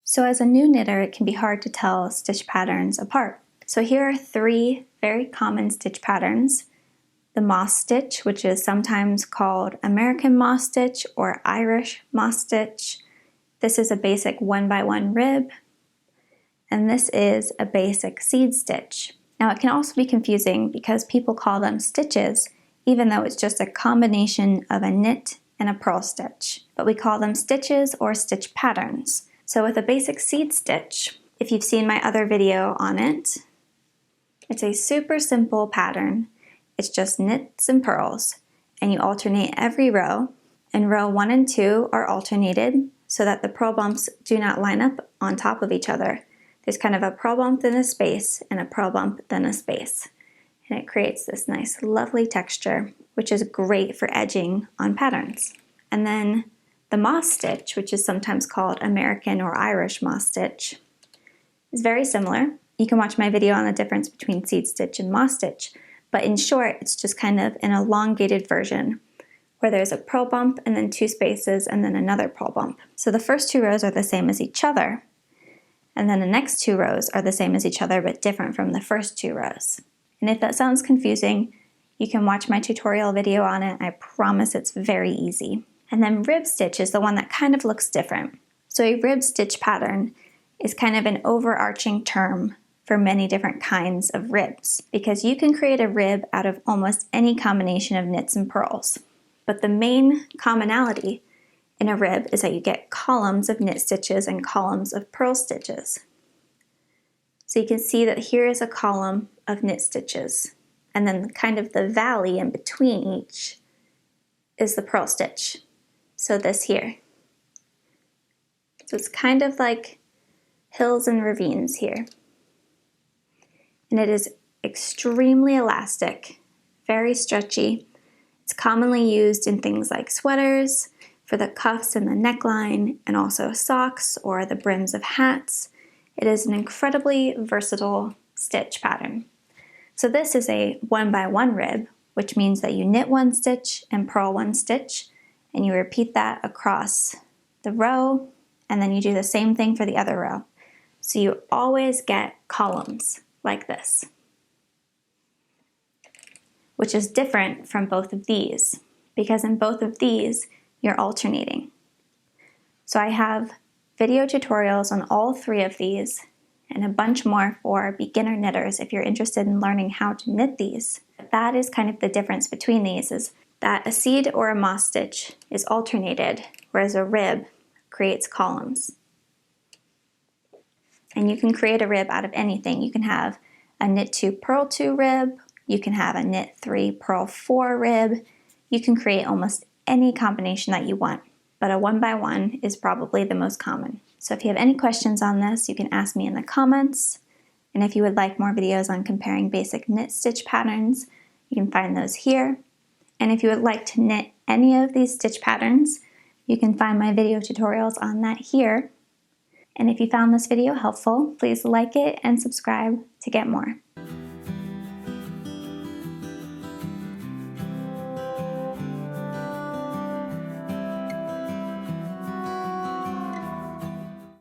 So as a new knitter, it can be hard to tell stitch patterns apart. So here are 3 very common stitch patterns. The moss stitch, which is sometimes called American moss stitch or Irish moss stitch. This is a basic 1x1 rib. And this is a basic seed stitch. Now it can also be confusing because people call them stitches, even though it's just a combination of a knit and a purl stitch. But we call them stitches or stitch patterns. So with a basic seed stitch, if you've seen my other video on it, it's a super simple pattern. It's just knits and purls, and you alternate every row, and row 1 and 2 are alternated so that the purl bumps do not line up on top of each other. There's kind of a purl bump, then a space, and a purl bump, then a space. And it creates this nice, lovely texture, which is great for edging on patterns. And then the moss stitch, which is sometimes called American or Irish moss stitch, is very similar. You can watch my video on the difference between seed stitch and moss stitch, but in short, it's just kind of an elongated version where there's a purl bump and then 2 spaces and then another purl bump. So the first 2 rows are the same as each other, and then the next 2 rows are the same as each other but different from the first 2 rows. And if that sounds confusing, you can watch my tutorial video on it. I promise it's very easy. And then rib stitch is the one that kind of looks different. So a rib stitch pattern is kind of an overarching term for many different kinds of ribs, because you can create a rib out of almost any combination of knits and purls. But the main commonality in a rib is that you get columns of knit stitches and columns of purl stitches. So you can see that here is a column of knit stitches, and then kind of the valley in between each is the purl stitch. So this here. So it's kind of like hills and ravines here. And it is extremely elastic, very stretchy. It's commonly used in things like sweaters, for the cuffs and the neckline, and also socks or the brims of hats. It is an incredibly versatile stitch pattern. So this is a 1x1 rib, which means that you knit 1 stitch and purl 1 stitch, and you repeat that across the row, and then you do the same thing for the other row. So you always get columns like this, which is different from both of these, because in both of these, you're alternating. So I have video tutorials on all 3 of these, and a bunch more for beginner knitters if you're interested in learning how to knit these. That is kind of the difference between these, is that a seed or a moss stitch is alternated, whereas a rib creates columns. And you can create a rib out of anything. You can have a knit 2 purl 2 rib, you can have a knit 3 purl 4 rib, you can create almost any combination that you want, but a 1x1 is probably the most common. So if you have any questions on this, you can ask me in the comments, and if you would like more videos on comparing basic knit stitch patterns, you can find those here. And if you would like to knit any of these stitch patterns, you can find my video tutorials on that here. And if you found this video helpful, please like it and subscribe to get more.